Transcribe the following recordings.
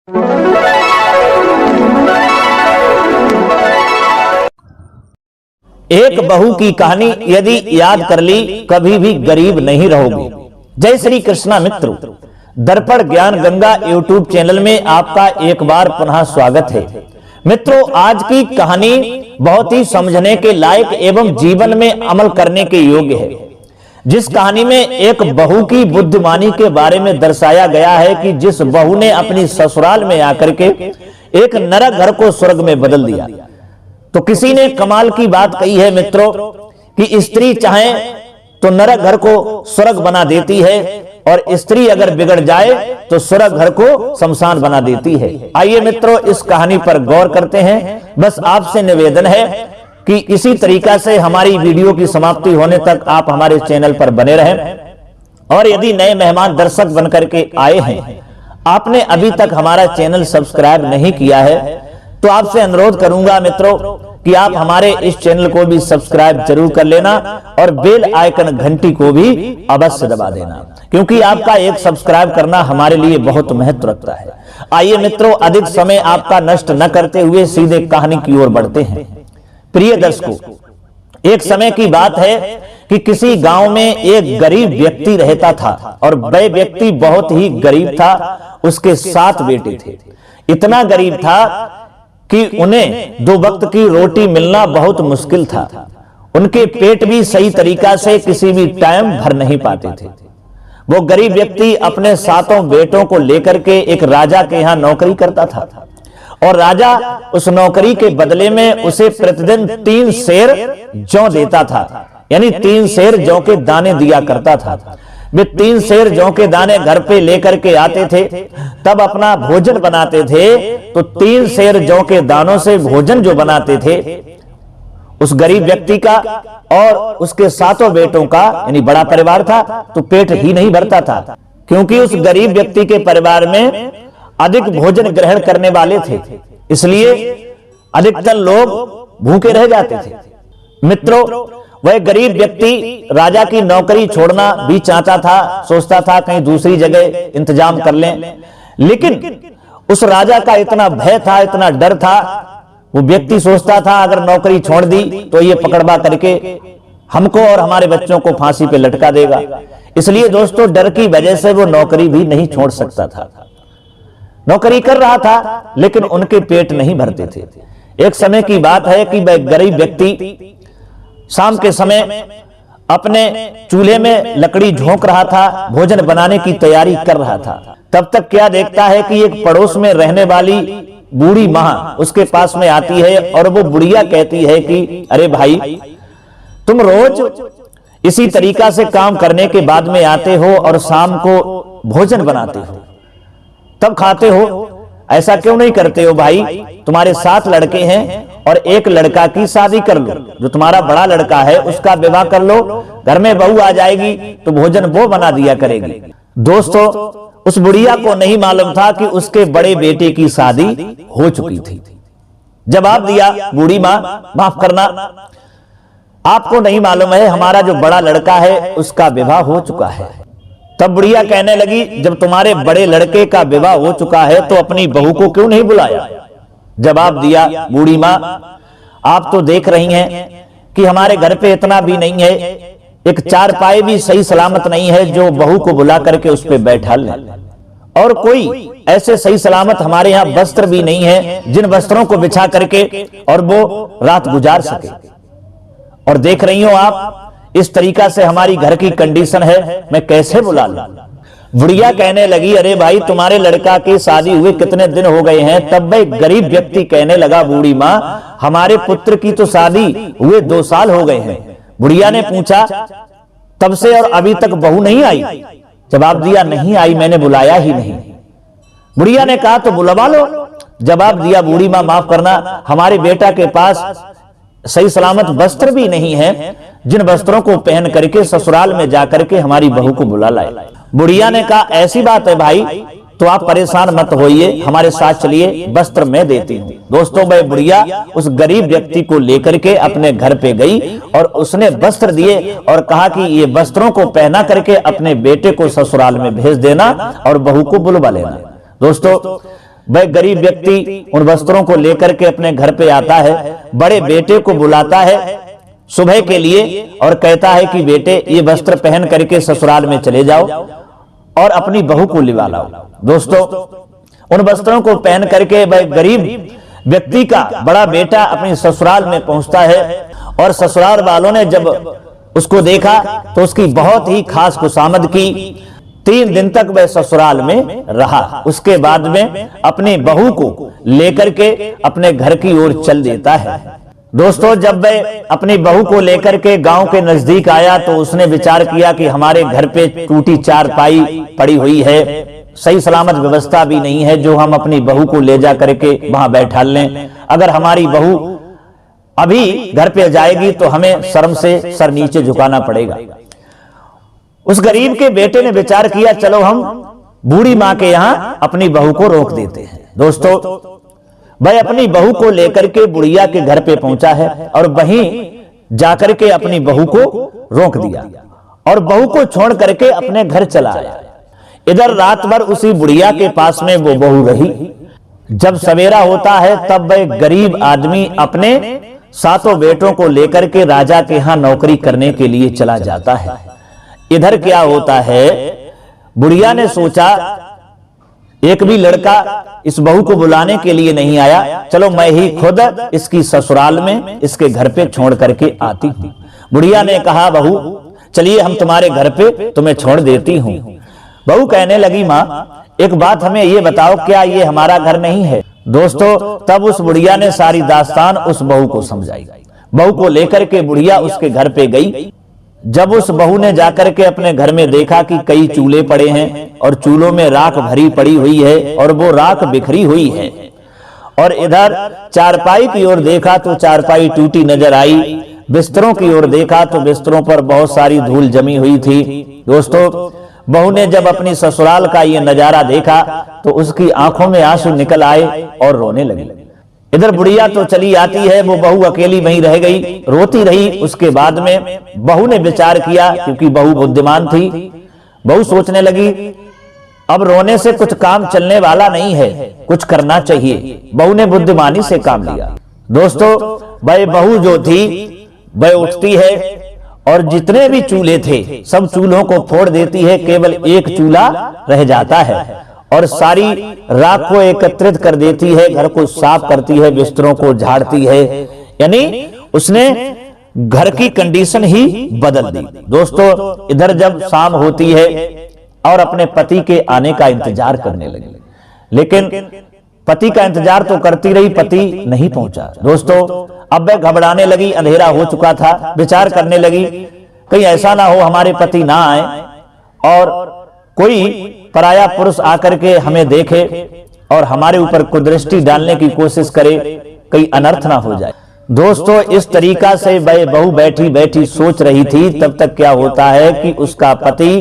एक बहू की कहानी यदि याद कर ली कभी भी गरीब नहीं रहोगे। जय श्री कृष्णा मित्रों, दर्पण ज्ञान गंगा यूट्यूब चैनल में आपका एक बार पुनः स्वागत है। मित्रों, आज की कहानी बहुत ही समझने के लायक एवं जीवन में अमल करने के योग्य है। जिस कहानी में एक बहू की बुद्धिमानी के बारे में दर्शाया गया है कि जिस बहू ने अपनी ससुराल में आकर के एक नरक घर को स्वर्ग में बदल दिया। तो किसी ने कमाल की बात कही है मित्रों कि स्त्री चाहे तो नरक घर को स्वर्ग बना देती है और स्त्री अगर बिगड़ जाए तो स्वर्ग घर को शमशान बना देती है। आइए मित्रों, इस कहानी पर गौर करते हैं। बस आपसे निवेदन है कि इसी तरीका से हमारी वीडियो की समाप्ति होने तक आप हमारे चैनल पर बने रहें। और यदि नए मेहमान दर्शक बनकर के आए हैं, आपने अभी तक हमारा चैनल सब्सक्राइब नहीं किया है, तो आपसे अनुरोध करूंगा मित्रों कि आप हमारे इस चैनल को भी सब्सक्राइब जरूर कर लेना और बेल आइकन घंटी को भी अवश्य दबा देना, क्योंकि आपका एक सब्सक्राइब करना हमारे लिए बहुत महत्व रखता है। आइए मित्रों, अधिक समय आपका नष्ट न करते हुए सीधे कहानी की ओर बढ़ते हैं। प्रिय दर्शकों, एक समय की बात है कि किसी गांव में एक गरीब व्यक्ति रहता था और वह व्यक्ति बहुत ही गरीब था। उसके 7 बेटे थे। इतना गरीब था कि उन्हें 2 वक्त की रोटी मिलना बहुत मुश्किल था। उनके पेट भी सही तरीका से किसी भी टाइम भर नहीं पाते थे। वो गरीब व्यक्ति अपने 7 बेटों को लेकर के एक राजा के यहाँ नौकरी करता था और राजा उस नौकरी के बदले में उसे प्रतिदिन 3 सेर जौ देता था, यानी 3 सेर जौ के दाने दिया करता था। वे 3 सेर जौ के दाने घर पे लेकर के आते थे, तब अपना भोजन बनाते थे। तो 3 सेर जौ के दानों से भोजन जो बनाते थे उस गरीब व्यक्ति का और उसके 7 बेटों का, यानी बड़ा परिवार था, तो पेट ही नहीं भरता था, क्योंकि उस गरीब व्यक्ति के परिवार में अधिक भोजन ग्रहण करने वाले थे, इसलिए अधिकतर लोग भूखे रह जाते थे। मित्रों, वह गरीब व्यक्ति राजा की नौकरी छोड़ना भी चाहता था, सोचता था कहीं दूसरी जगह इंतजाम कर लें, लेकिन उस राजा का इतना भय था, इतना डर था। वो व्यक्ति सोचता था अगर नौकरी छोड़ दी तो ये पकड़वा करके हमको और हमारे बच्चों को फांसी पे लटका देगा। इसलिए दोस्तों, डर की वजह से वो नौकरी भी नहीं छोड़ सकता था। नौकरी कर रहा था लेकिन उनके पेट नहीं भरते थे। एक समय की बात है कि वह गरीब व्यक्ति शाम के समय अपने चूल्हे में लकड़ी झोंक रहा था, भोजन बनाने की तैयारी कर रहा था। तब तक क्या देखता है कि एक पड़ोस में रहने वाली बूढ़ी माँ उसके पास में आती है और वो बुढ़िया कहती है कि अरे भाई, तुम रोज इसी तरीका से काम करने के बाद में आते हो और शाम को भोजन बनाते हो, तब खाते हो, ऐसा क्यों नहीं करते हो भाई? तुम्हारे 7 लड़के हैं और एक लड़का की शादी कर लो, जो तुम्हारा बड़ा लड़का है उसका विवाह कर लो, घर में बहू आ जाएगी तो भोजन वो बना दिया करेगी। दोस्तों, उस बुढ़िया को नहीं मालूम था कि उसके बड़े बेटे की शादी हो चुकी थी। जवाब दिया बूढ़ी माँ, माफ करना, आपको नहीं मालूम है हमारा जो बड़ा लड़का है उसका विवाह हो चुका है। तब बुढ़िया कहने लगी, जब तुम्हारे बड़े लड़के का विवाह हो चुका है तो अपनी बहू को क्यों नहीं बुलाया? जवाब दिया बूढ़ी माँ, आप तो देख रही हैं कि हमारे घर पे इतना भी नहीं है, एक चारपाई भी सही सलामत नहीं है जो बहू को बुला करके उस पे बैठा ले, और कोई ऐसे सही सलामत हमारे यहाँ वस्त्र भी नहीं है जिन वस्त्रों को बिछा करके और वो रात गुजार सके। और देख रही हो आप, इस तरीका से हमारी घर की कंडीशन है, मैं कैसे बुला लूं? बुढ़िया कहने लगी, अरे भाई, तुम्हारे लड़का की शादी हुए कितने दिन हो गए हैं? तब भाई गरीब व्यक्ति कहने लगा, बूढ़ी माँ, हमारे पुत्र की तो शादी हुए 2 साल हो गए हैं। बुढ़िया ने पूछा, तब से और अभी तक बहू नहीं आई? जवाब दिया, नहीं आई, मैंने बुलाया ही नहीं। बुढ़िया ने कहा, तो बुलवा लो। जवाब दिया बूढ़ी माँ, माफ करना, हमारे बेटा के पास सही सलामत वस्त्र भी नहीं है जिन वस्त्रों को पहन करके ससुराल में जाकर के हमारी बहू को बुला लाए। बुढ़िया ने कहा, ऐसी बात है भाई, तो आप परेशान मत होइए, हमारे साथ चलिए, वस्त्र मैं देती हूँ। दोस्तों, वह बुढ़िया उस गरीब व्यक्ति को लेकर के अपने घर पे गई और उसने वस्त्र दिए और कहा कि ये वस्त्रों को पहना करके अपने बेटे को ससुराल में भेज देना और बहू को बुलवा लेना। दोस्तों, वह गरीब व्यक्ति उन वस्त्रों को लेकर के अपने घर पे आता है, बड़े बेटे को बुलाता है सुबह के लिए और कहता है कि बेटे ये वस्त्र पहन करके ससुराल में चले जाओ और अपनी बहू को लिवा लाओ। दोस्तों, उन वस्त्रों को पहन करके वह गरीब व्यक्ति का बड़ा बेटा अपनी ससुराल में पहुंचता है और ससुराल वालों ने जब उसको देखा तो उसकी बहुत ही खास खुशामद की। 3 दिन तक वह ससुराल में रहा। उसके बाद में अपनी बहू को लेकर के अपने घर की ओर चल देता है। दोस्तों, जब वह अपनी बहू को लेकर के गांव के नजदीक आया तो उसने विचार किया कि हमारे घर पे टूटी चारपाई पड़ी हुई है, सही सलामत व्यवस्था भी नहीं है जो हम अपनी बहू को ले जा करके वहां बैठा लें। अगर हमारी बहू अभी घर पे जाएगी तो हमें शर्म से सर नीचे झुकाना पड़ेगा। उस गरीब के बेटे ने विचार किया, चलो हम बूढ़ी मां के यहां अपनी बहू को रोक देते हैं। दोस्तों, वह अपनी बहू को लेकर के बुढ़िया के घर पे पहुंचा है और वहीं जाकर के अपनी बहू को रोक दिया और बहू को छोड़ करके अपने घर चला आया। इधर रात भर उसी बुढ़िया के पास में वो बहू रही। जब सवेरा होता है तब वह गरीब आदमी अपने 7 बेटों को लेकर के राजा के यहां नौकरी करने के लिए चला जाता है। इधर क्या होता है, बुढ़िया ने सोचा एक भी लड़का इस बहू को बुलाने के लिए नहीं आया, चलो मैं ही खुद इसकी ससुराल में इसके घर पे छोड़ करके आती हूं। बुढ़िया ने कहा, बहू चलिए हम तुम्हारे घर पे तुम्हें छोड़ देती हूं। बहू कहने लगी, मां एक बात हमें ये बताओ, क्या ये हमारा घर नहीं है? दोस्तों, तब उस बुढ़िया ने सारी दास्तान उस बहू को समझाई। बहू को लेकर के बुढ़िया उसके घर पे गई। जब उस बहू ने जाकर के अपने घर में देखा कि कई चूल्हे पड़े हैं और चूल्हों में राख भरी पड़ी हुई है और वो राख बिखरी हुई है, और इधर चारपाई की ओर देखा तो चारपाई टूटी नजर आई, बिस्तरों की ओर देखा तो बिस्तरों पर बहुत सारी धूल जमी हुई थी। दोस्तों, बहू ने जब अपनी ससुराल का ये नजारा देखा तो उसकी आंखों में आंसू निकल आए और रोने लगी। इधर बुढ़िया तो चली आती है, वो बहू अकेली वहीं रह गई, रोती रही। उसके बाद में बहू ने विचार किया, क्योंकि बहू बुद्धिमान थी, बहू सोचने लगी अब रोने से कुछ काम चलने वाला नहीं है, कुछ करना चाहिए। बहू ने बुद्धिमानी से काम लिया। दोस्तों, वह बहू जो थी वह उठती है और जितने भी चूल्हे थे सब चूल्हों को फोड़ देती है, केवल एक चूल्हा रह जाता है और सारी राख को एकत्रित कर देती है, घर को साफ करती है, बिस्तरों को झाड़ती है। यानी उसने घर की कंडीशन ही बदल दी। दोस्तों, इधर जब शाम होती है और अपने पति के आने का इंतजार करने लगी, लेकिन पति का इंतजार तो करती रही, पति नहीं पहुंचा। दोस्तों, अब वह घबराने लगी, अंधेरा हो चुका था, विचार करने लगी कहीं ऐसा ना हो हमारे पति ना आए और कोई पराया पुरुष आकर के हमें देखे और हमारे ऊपर कुदृष्टि डालने की कोशिश करे, कहीं अनर्थ ना हो जाए। दोस्तों, इस तरीका से वह बहू बैठी बैठी सोच रही थी। तब तक क्या होता है कि उसका पति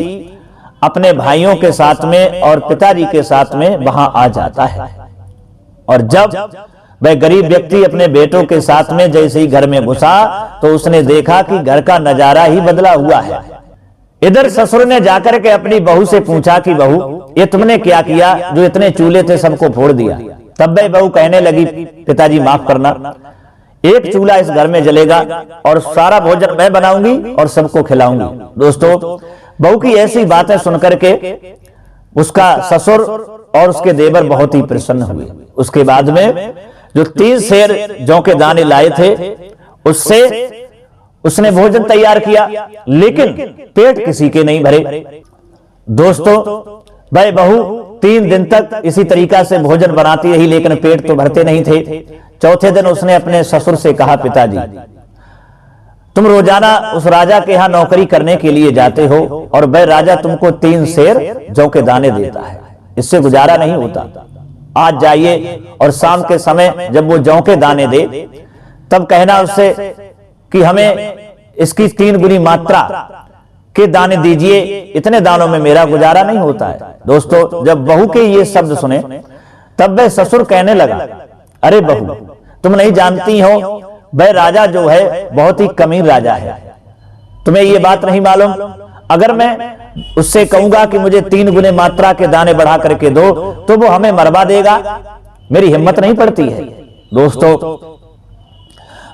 अपने भाइयों के साथ में और पिताजी के साथ में वहां आ जाता है और जब वह गरीब व्यक्ति अपने बेटों के साथ में जैसे ही घर में घुसा तो उसने देखा कि घर का नजारा ही बदला हुआ है। इधर ससुर ने जाकर के अपनी बहू से पूछा कि बहू ये तुमने क्या किया, जो इतने चूल्हे थे सबको फोड़ दिया। तब वह बहू कहने लगी, पिताजी माफ करना, एक चूल्हा इस घर में जलेगा और सारा भोजन मैं बनाऊंगी और सबको खिलाऊंगी। दोस्तों, बहू की ऐसी बातें सुनकर के उसका ससुर और उसके देवर बहुत ही प्रसन्न हुए। उसके बाद में जो 3 सेर जौ के दाने लाए थे उससे उसने भोजन तैयार किया, लेकिन पेट किसी के नहीं भरे। दोस्तों, वह बहू 3 दिन तक इसी तरीका से भोजन बनाती रही, लेकिन पेट तो भरते नहीं थे। चौथे दिन उसने अपने ससुर से कहा, पिताजी तुम रोजाना उस राजा के यहां नौकरी करने के लिए जाते हो और वह राजा तुमको 3 सेर जौ के दाने देता है, इससे गुजारा नहीं होता। आज जाइए और शाम के समय जब वो जौ के दाने दे तब कहना उससे कि हमें इसकी 3 गुनी मात्रा के दाने दीजिए, इतने दानों में मेरा गुजारा नहीं होता है। दोस्तों, जब बहू के ये शब्द सुने तब वह ससुर कहने लगा, अरे बहू तुम नहीं जानती हो वह राजा जो है बहुत ही कमीन राजा है, तुम्हें ये बात नहीं मालूम। अगर मैं उससे कहूंगा कि मुझे 3 गुने मात्रा के दाने बढ़ा करके दो तो वो हमें मरवा देगा, मेरी हिम्मत नहीं पड़ती है। दोस्तों,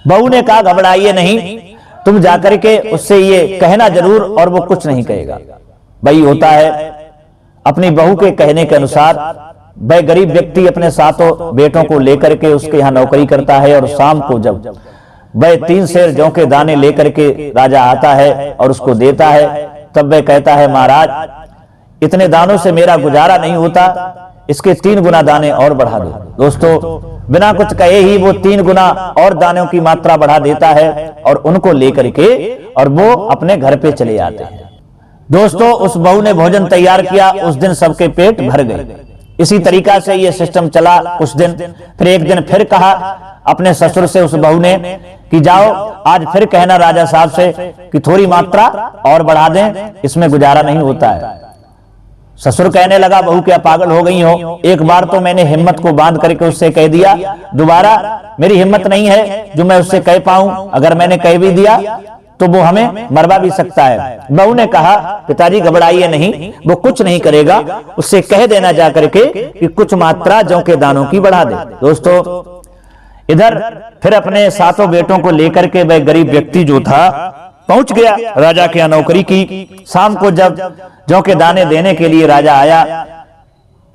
बहू ने कहा घबराइए नहीं, तुम जाकर के उससे ये कहना जरूर और वो कुछ नहीं कहेगा। भाई होता है अपनी बहू के कहने के अनुसार वह गरीब व्यक्ति अपने 7 बेटों को लेकर के उसके यहाँ नौकरी करता है और शाम को जब वह 3 सेर जौ के दाने लेकर के राजा आता है और उसको देता है, तब वह कहता है महाराज इतने दानों से मेरा गुजारा नहीं होता, इसके 3 गुना दाने और बढ़ा दो। दोस्तों, बिना कुछ कहे ही वो 3 गुना और दानों की मात्रा बढ़ा देता है और उनको लेकर के और वो अपने घर पे चले आते हैं। दोस्तों, उस बहू ने भोजन तैयार किया, उस दिन सबके पेट भर गए। इसी तरीका से ये सिस्टम चला कुछ दिन। फिर एक दिन फिर कहा अपने ससुर से उस बहू ने कि जाओ आज फिर कहना राजा साहब से कि थोड़ी मात्रा और बढ़ा दें, इसमें गुजारा नहीं होता है। ससुर कहने लगा बहू क्या पागल हो गई हो, एक बार तो मैंने हिम्मत को बांध करके उससे कह दिया, दोबारा मेरी हिम्मत नहीं है जो मैं उससे कह पाऊं, अगर मैंने कह भी दिया तो वो हमें मरवा भी सकता है। बहू ने कहा पिताजी घबराइए नहीं, वो कुछ नहीं करेगा, उससे कह देना जा करके कि कुछ मात्रा जौ के दानों की बढ़ा दे। दोस्तों, इधर फिर अपने 7 बेटों को लेकर के वह गरीब व्यक्ति जो था पहुंच गया राजा के यहाँ नौकरी की। शाम को जब जौ के दाने देने के लिए राजा आया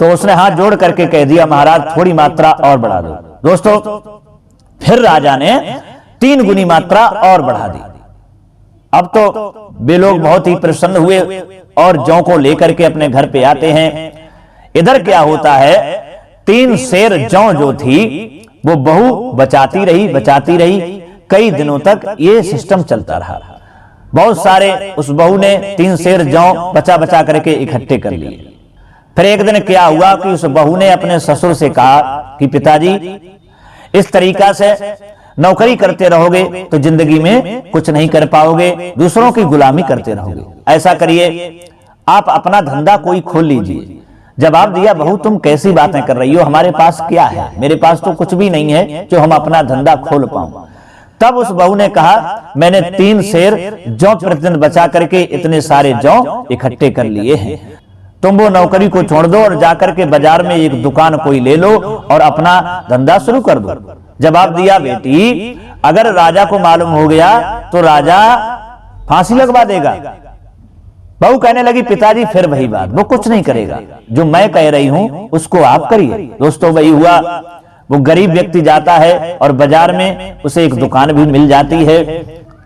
तो उसने हाथ जोड़ करके कह दिया महाराज थोड़ी मात्रा और बढ़ा दो। दोस्तों, फिर राजा ने 3 गुनी मात्रा और बढ़ा दी। अब तो वे लोग बहुत ही प्रसन्न हुए और जौ को लेकर के अपने घर पे आते हैं। इधर क्या होता है, 3 सेर जौ जो थी वो बहू बचाती रही, कई दिनों तक ये सिस्टम चलता रहा। बहुत सारे उस बहू ने 3 सेर जौ बचा बचा करके इकट्ठे कर लिए। फिर एक दिन क्या हुआ कि उस बहू ने अपने ससुर से कहा कि पिताजी इस तरीका से नौकरी करते रहोगे तो जिंदगी में कुछ नहीं कर पाओगे, दूसरों की गुलामी करते रहोगे। ऐसा करिए आप अपना धंधा कोई खोल लीजिए। जवाब दिया बहू तुम कैसी बातें कर रही हो, हमारे पास क्या है, मेरे पास तो कुछ भी नहीं है जो हम अपना धंधा खोल पाऊं। तब उस बहू ने कहा मैंने 3 सेर जौ प्रतिदिन बचा करके इतने सारे जौ इकट्ठे कर लिए हैं, तुम वो नौकरी को छोड़ दो और जाकर के बाजार में एक दुकान कोई ले लो और अपना धंधा शुरू कर दो। जवाब दिया बेटी अगर राजा को मालूम हो गया तो राजा फांसी लगवा देगा। बहू कहने लगी पिताजी फिर वही बात, वो कुछ नहीं करेगा, जो मैं कह रही हूं उसको आप करिए। दोस्तों, वही हुआ, वो गरीब व्यक्ति जाता है और बाजार में उसे एक दुकान भी मिल जाती है।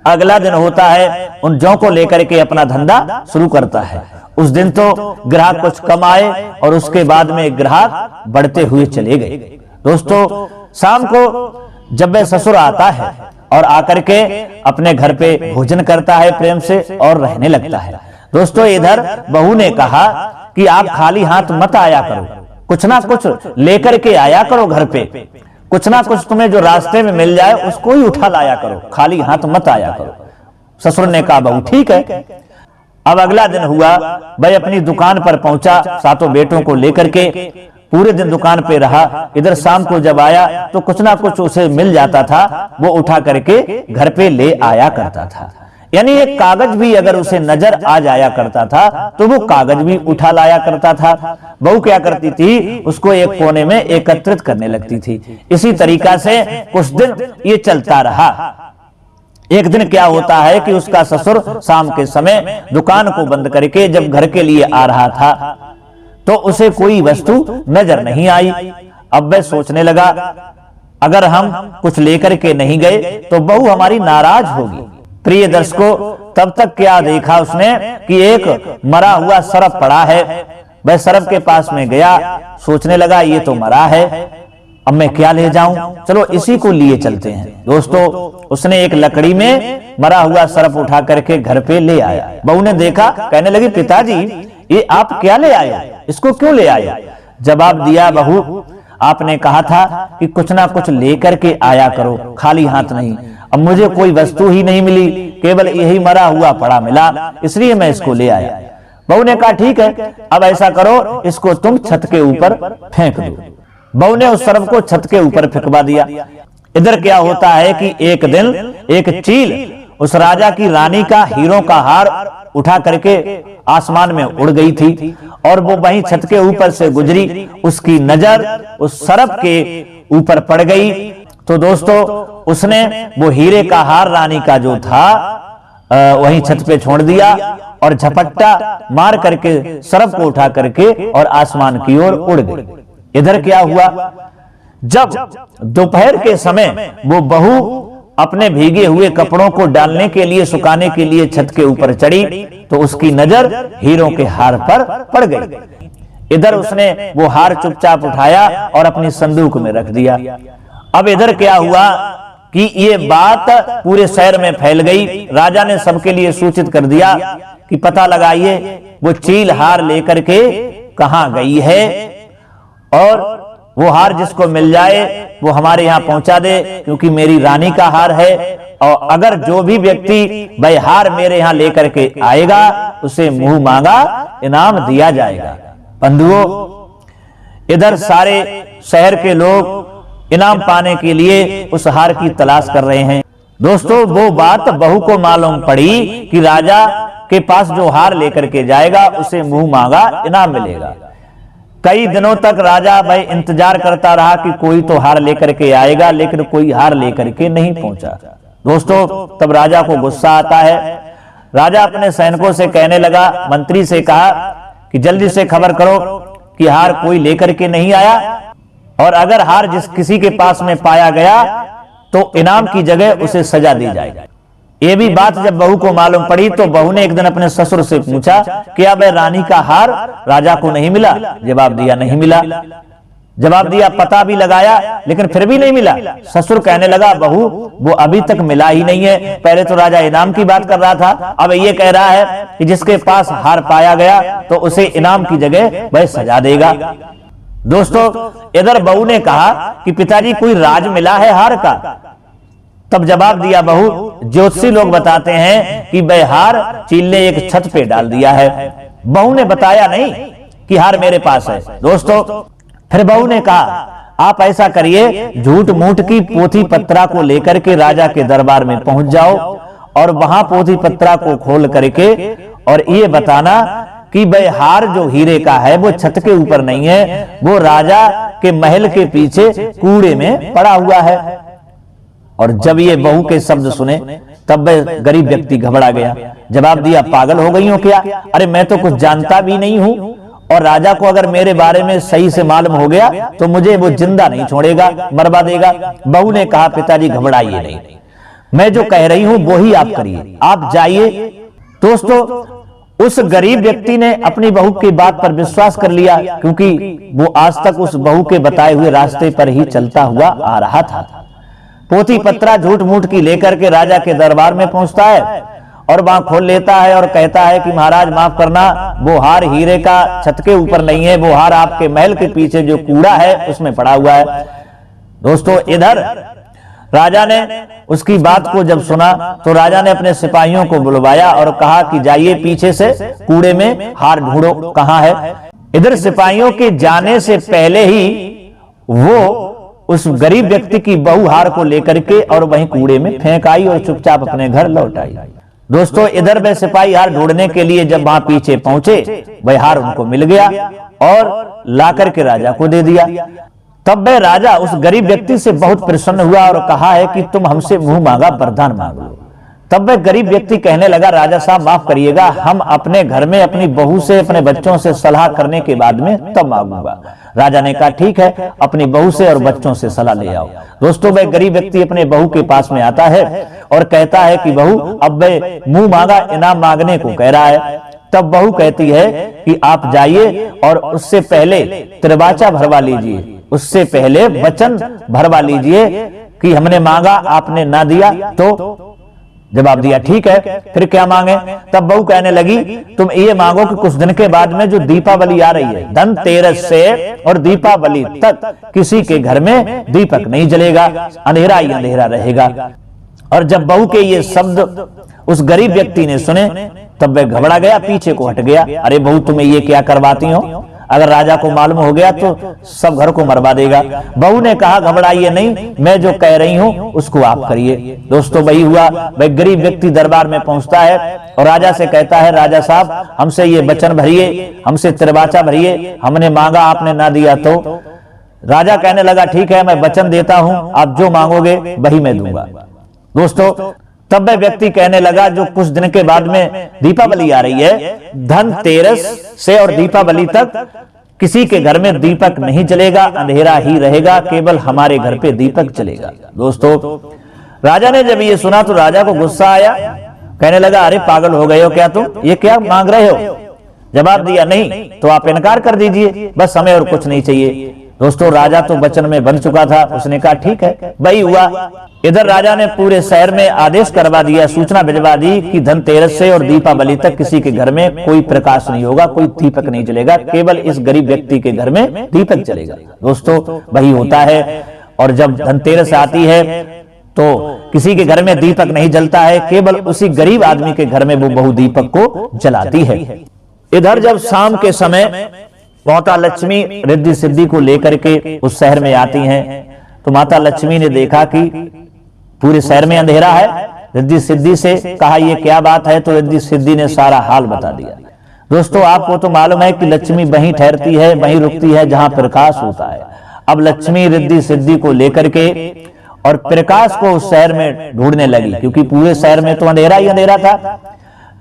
अगला दिन होता है, उन जौ को लेकर के अपना धंधा शुरू करता है। उस दिन तो ग्राहक कुछ कम आए और उसके बाद में ग्राहक बढ़ते हुए चले गए। दोस्तों, शाम को जब वह ससुर आता है और आकर के अपने घर पे भोजन करता है प्रेम से और रहने लगता है। दोस्तों, इधर बहू ने कहा कि आप खाली हाथ मत आया करो, कुछ ना कुछ लेकर के आया करो घर पे, कुछ ना कुछ तुम्हें जो रास्ते में मिल जाए उसको ही उठा लाया करो, खाली हाथ मत आया करो। ससुर ने कहा बहू ठीक है। अब अगला दिन हुआ, वह अपनी दुकान पर पहुंचा, 7 बेटों को लेकर के पूरे दिन दुकान पे रहा। इधर शाम को जब आया तो कुछ ना कुछ उसे मिल जाता था, वो उठा करके घर पे ले आया करता था। यानी एक कागज भी अगर उसे नजर आ जाया करता था तो वो कागज भी उठा लाया करता था। बहू क्या करती थी, उसको एक कोने में एकत्रित करने लगती थी। इसी तरीका से कुछ दिन ये चलता रहा। एक दिन क्या होता है कि उसका ससुर शाम के समय दुकान को बंद करके जब घर के लिए आ रहा था तो उसे कोई वस्तु नजर नहीं आई। अब वह सोचने लगा अगर हम कुछ लेकर के नहीं गए तो बहू हमारी नाराज होगी। प्रिय दर्शकों, तब तक क्या देखा उसने कि एक मरा हुआ सर्प पड़ा है। वह सर्प के पास में गया, सोचने लगा ये तो मरा है, अब मैं क्या ले जाऊं, चलो इसी को लिए चलते हैं। दोस्तों, उसने एक लकड़ी में मरा हुआ सर्प उठा करके घर पे ले आया। बहू ने देखा, कहने लगी पिताजी ये आप क्या ले आए, इसको क्यों ले आए? जवाब दिया बहू आपने कहा था कि कुछ ना कुछ लेकर के आया करो, खाली हाथ नहीं। अब मुझे कोई वस्तु ही नहीं मिली, केवल यही मरा हुआ पड़ा मिला, इसलिए मैं इसको ले आया। बहू ने कहा ठीक है, अब ऐसा करो इसको तुम छत के ऊपर फेंक दो। बहू ने उस सर्प को छत के ऊपर फेंकवा दिया। इधर क्या होता है कि एक दिन एक चील उस राजा की रानी का हीरों का हार उठा करके आसमान में उड़ गई थी और वो वहीं छत के ऊपर से गुजरी, उसकी नजर उस सर्प के ऊपर पड़ गई। तो दोस्तों उसने वो हीरे का हार रानी का जो था वहीं छत पे छोड़ दिया और झपट्टा मार करके सर्प को उठा करके और आसमान की ओर उड़ गई। इधर क्या हुआ, जब दोपहर के समय वो बहू अपने भीगे हुए कपड़ों को डालने के लिए, सुखाने के लिए छत के ऊपर चढ़ी तो उसकी नजर हीरों के हार पर पड़ गई। इधर उसने वो हार चुपचाप उठाया और अपनी संदूक में रख दिया। अब इधर क्या हुआ कि ये बात पूरे शहर में फैल गई। राजा ने सबके लिए सूचित कर दिया कि पता लगाइए वो चील हार लेकर के कहां गई है और वो हार जिसको मिल जाए वो हमारे यहाँ पहुंचा दे, क्योंकि मेरी रानी का हार है। और अगर जो भी व्यक्ति वह हार मेरे यहाँ लेकर के आएगा उसे मुंह मांगा इनाम दिया जाएगा। बंधुओं, इधर सारे शहर के लोग इनाम पाने के लिए उस हार की तलाश कर रहे हैं। दोस्तों वो बात बहू को मालूम पड़ी कि राजा के पास जो हार लेकर के जाएगा उसे मुंह मांगा इनाम मिलेगा। कई दिनों तक राजा भाई इंतजार करता रहा कि कोई तो हार लेकर के आएगा, लेकिन कोई हार लेकर के नहीं पहुंचा। दोस्तों तब राजा को गुस्सा आता है। राजा अपने सैनिकों से कहने लगा, मंत्री से कहा कि जल्दी से खबर करो कि हार कोई लेकर के नहीं आया, और अगर हार किसी के पास में पाया गया तो इनाम की जगह उसे सजा दी जाएगी। ये भी बात जब बहू को मालूम पड़ी तो बहू ने एक दिन अपने ससुर से पूछा कि अब रानी का हार राजा को नहीं मिला? जवाब दिया नहीं मिला। जवाब दिया पता भी लगाया लेकिन फिर भी नहीं मिला। ससुर कहने लगा, बहू वो अभी तक मिला ही नहीं है। पहले तो राजा इनाम की बात कर रहा था, अब ये कह रहा है कि जिसके पास हार पाया गया तो उसे इनाम की जगह वह सजा देगा। दोस्तों इधर बहू ने कहा कि पिताजी कोई राज मिला है हार का? तब जवाब दिया बहू, ज्योतिषी लोग बताते हैं कि वह हार चील ने एक छत पे डाल दिया है। बहू ने बताया नहीं कि हार मेरे पास है। दोस्तों फिर बहू ने कहा, आप ऐसा करिए, झूठ मूठ की पोथी पत्रा को लेकर के राजा के दरबार में पहुंच जाओ और वहां पोथी पत्रा को खोल करके और ये बताना कि वह हार जो हीरे का है वो छत के ऊपर नहीं है, वो राजा के महल के पीछे कूड़े में पड़ा हुआ है। और जब ये बहू के शब्द सुने तब वह गरीब व्यक्ति घबरा गया। जवाब दिया, पागल हो गई हो क्या? अरे मैं तो कुछ जानता भी नहीं हूं, और राजा को अगर मेरे बारे में सही से मालूम हो गया तो मुझे वो जिंदा नहीं छोड़ेगा, मरवा देगा। बहू ने कहा, पिताजी घबराइए नहीं, मैं जो कह रही हूं वो ही आप करिए, आप जाइए। दोस्तों उस गरीब व्यक्ति ने अपनी बहू की बात पर विश्वास कर लिया, क्योंकि वो आज तक उस बहू के बताए हुए रास्ते पर ही चलता हुआ आ रहा था। पोथी पत्रा झूठ मूठ की लेकर के राजा के दरबार में पहुंचता है और वहां खोल लेता है और कहता है कि महाराज माफ करना, वो हार हीरे का छत के ऊपर नहीं है, वो हार आपके महल के पीछे जो कूड़ा है उसमें पड़ा हुआ है। दोस्तों इधर राजा ने उसकी बात को जब सुना तो राजा ने अपने सिपाहियों को बुलवाया और कहा कि जाइए पीछे से कूड़े में हार ढूंढो कहां है। इधर सिपाहियों के जाने से पहले ही वो उस गरीब व्यक्ति की बहू हार को लेकर के और वहीं कूड़े में फेंक आई और चुपचाप अपने घर लौट आई। दोस्तों इधर वे सिपाही हार ढूंढने के लिए जब वहां पीछे पहुंचे, वह हार उनको मिल गया और लाकर के राजा को दे दिया। तब वह राजा उस गरीब व्यक्ति से बहुत प्रसन्न हुआ और कहा है कि तुम हमसे मुंह मांगा वरदान मांग लो। तब वह गरीब व्यक्ति कहने लगा, राजा साहब माफ करिएगा, हम अपने घर में अपनी बहू से अपने बच्चों से सलाह करने के बाद में तब मांगूंगा। राजा ने कहा ठीक है, अपनी बहू से और बच्चों से सलाह ले आओ। दोस्तों वह गरीब व्यक्ति अपने बहू के पास में आता है और कहता है कि बहू अब वह मुंह मांगा इनाम मांगने को कह रहा है। तब बहू कहती है कि आप जाइए और उससे पहले त्रिवाचा भरवा लीजिए, उससे पहले वचन भरवा लीजिए कि हमने मांगा आपने ना दिया तो। जवाब दिया ठीक है, फिर क्या मांगे? तब बहू कहने लगी, तुम ये मांगो कि कुछ दिन के बाद में जो दीपावली आ रही है, धनतेरस से और दीपावली तक किसी के घर में दीपक नहीं जलेगा, अंधेरा ही अंधेरा रहेगा। और जब बहू के ये शब्द उस गरीब व्यक्ति ने सुने तब वह घबरा गया, पीछे को हट गया। अरे बहू तुम्हें ये क्या करवाती हो? अगर राजा को मालूम हो गया तो सब घर को मरवा देगा। बहू ने कहा घबराइए नहीं, मैं जो कह रही हूं उसको आप करिए। दोस्तों वही हुआ, वह गरीब व्यक्ति दरबार में पहुंचता है और राजा से कहता है, राजा साहब हमसे ये वचन भरिए, हमसे तिरबाचा भरिए, हमने मांगा आपने ना दिया तो। राजा कहने लगा ठीक है, मैं वचन देता हूं, आप जो मांगोगे वही मैं दूंगा। दोस्तों तब वह व्यक्ति कहने लगा, जो कुछ दिन के बाद में दीपावली आ रही है, धनतेरस से और दीपावली तक किसी के घर में दीपक नहीं जलेगा, अंधेरा ही रहेगा, केवल हमारे घर पे दीपक जलेगा। दोस्तों राजा ने जब ये सुना तो राजा को गुस्सा आया, कहने लगा अरे पागल हो गए हो क्या तुम, ये क्या मांग रहे हो? जवाब दिया नहीं तो आप इनकार कर दीजिए, बस हमें और कुछ नहीं चाहिए। दोस्तों राजा तो वचन में बन चुका था, उसने कहा ठीक है। वही हुआ, इधर राजा ने पूरे शहर में आदेश करवा दिया, सूचना भिजवा दी कि धनतेरस से और दीपावली तक किसी के घर में कोई प्रकाश नहीं होगा, कोई दीपक नहीं जलेगा, केवल इस गरीब व्यक्ति के घर में दीपक जलेगा। दोस्तों वही होता है, और जब धनतेरस आती है तो किसी के घर में दीपक नहीं जलता है, केवल उसी गरीब आदमी के घर में वो बहू दीपक को जलाती है। इधर जब शाम के समय माता लक्ष्मी रिद्धि सिद्धि को लेकर के उस शहर में आती हैं तो माता लक्ष्मी ने देखा कि पूरे शहर में अंधेरा है। रिद्धि सिद्धि से कहा ये क्या बात है, तो रिद्धि सिद्धि ने सारा हाल बता दिया। दोस्तों आपको तो मालूम है कि लक्ष्मी वहीं ठहरती है, वहीं रुकती है जहां प्रकाश होता है। अब लक्ष्मी रिद्धि सिद्धि को लेकर के और प्रकाश को उस शहर में ढूंढने लगी, क्योंकि पूरे शहर में तो अंधेरा ही अंधेरा था।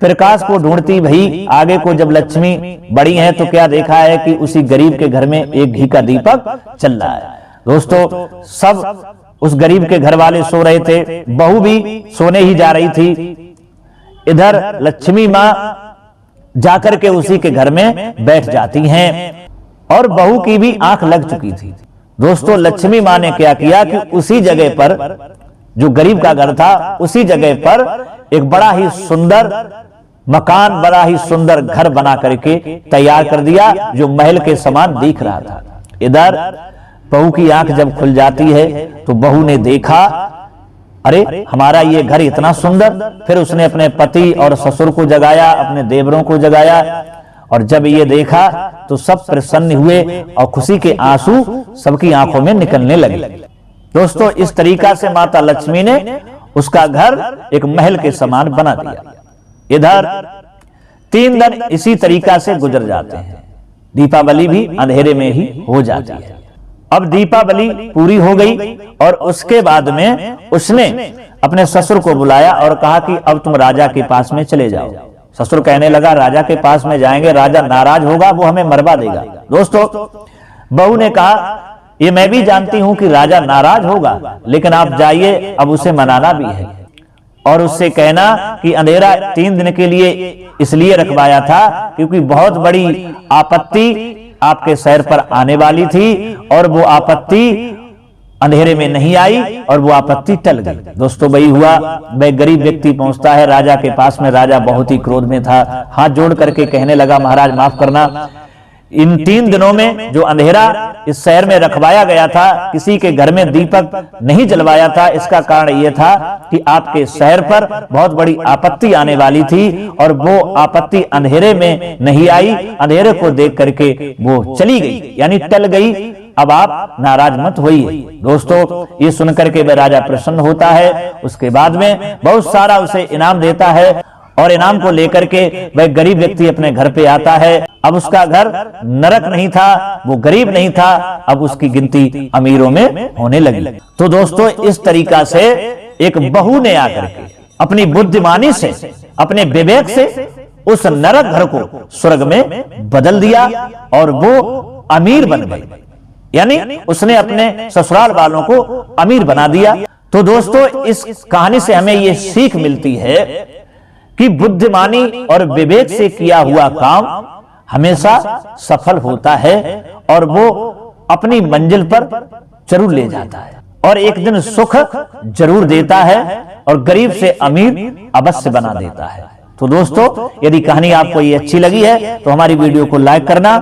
प्रकाश को ढूंढती भई आगे को जब लक्ष्मी बड़ी है तो क्या देखा है कि उसी गरीब के घर में एक घी का दीपक चल रहा है। दोस्तों सब उस गरीब के घर वाले सो रहे थे, बहू भी सोने ही जा रही थी। इधर लक्ष्मी माँ जाकर के उसी के घर में बैठ जाती हैं और बहू की भी आंख लग चुकी थी। दोस्तों लक्ष्मी माँ ने क्या किया कि उसी जगह पर जो गरीब का घर था, उसी जगह पर एक बड़ा ही सुंदर मकान, बड़ा ही सुंदर घर बना करके तैयार कर दिया, जो महल के समान दिख रहा था। इधर बहू की आंख जब खुल जाती है तो बहू ने देखा, अरे हमारा ये घर इतना सुंदर। फिर उसने अपने पति और ससुर को जगाया, अपने देवरों को जगाया, और जब ये देखा तो सब प्रसन्न हुए और खुशी के आंसू सबकी आंखों में निकलने लगे। दोस्तों इस तरीका से माता लक्ष्मी ने उसका घर एक महल के समान बना दिया। इधर 3 दिन इसी तरीका से गुजर जाते हैं, दीपावली भी अंधेरे में ही हो जाती है। अब दीपावली पूरी हो गई और उसके बाद में उसने अपने ससुर को बुलाया और कहा कि अब तुम राजा के पास में चले जाओ। ससुर कहने लगा राजा के पास में जाएंगे, राजा नाराज होगा, वो हमें मरवा देगा। दोस्तों बहू ने कहा ये मैं भी जानती हूं कि राजा नाराज होगा, लेकिन आप जाइए, अब उसे मनाना भी है और उससे कहना कि अंधेरा 3 दिन के लिए इसलिए रखवाया था क्योंकि बहुत बड़ी आपत्ति आपके शहर पर आने वाली थी और वो आपत्ति अंधेरे में नहीं आई और वो आपत्ति टल गई। दोस्तों वही हुआ, वह गरीब व्यक्ति पहुंचता है राजा के पास में। राजा बहुत ही क्रोध में था, हाथ जोड़ करके कहने लगा महाराज माफ करना, इन 3 दिनों में जो अंधेरा इस शहर में रखवाया गया था, किसी के घर में दीपक नहीं जलवाया था, इसका कारण यह था कि आपके शहर पर बहुत बड़ी आपत्ति आने वाली थी और वो आपत्ति अंधेरे में नहीं आई, अंधेरे को देख करके वो चली गई, यानी टल गई। अब आप नाराज मत होइए। दोस्तों ये सुनकर के वह राजा प्रसन्न होता है, उसके बाद में बहुत सारा उसे इनाम देता है और इनाम को लेकर के वह गरीब व्यक्ति अपने घर पे आता है। अब उसका घर नरक नहीं था, वो गरीब नहीं था, अब उसकी गिनती अमीरों में होने लगी। तो दोस्तों इस तरीका से एक बहू ने आकर के अपनी बुद्धिमानी से, अपने विवेक से उस नरक घर को स्वर्ग में बदल दिया और वो अमीर बन गई, यानी उसने अपने ससुराल वालों को अमीर बना दिया। तो दोस्तों इस कहानी से हमें ये सीख मिलती है कि बुद्धिमानी और विवेक से किया हुआ काम हमेशा सफल होता है और वो अपनी मंजिल पर जरूर ले जाता है और एक दिन सुख जरूर देता है और गरीब से अमीर अवश्य बना देता है। तो दोस्तों यदि कहानी आपको ये अच्छी लगी है तो हमारी वीडियो को लाइक करना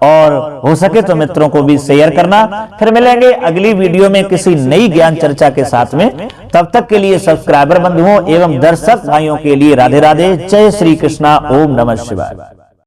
और हो सके तो मित्रों को भी शेयर करना। फिर मिलेंगे अगली वीडियो में किसी नई ज्ञान चर्चा के साथ में। तब तक के लिए सब्सक्राइबर बंधुओं एवं दर्शक भाइयों के लिए राधे राधे, जय श्री कृष्णा, ओम नमः शिवाय।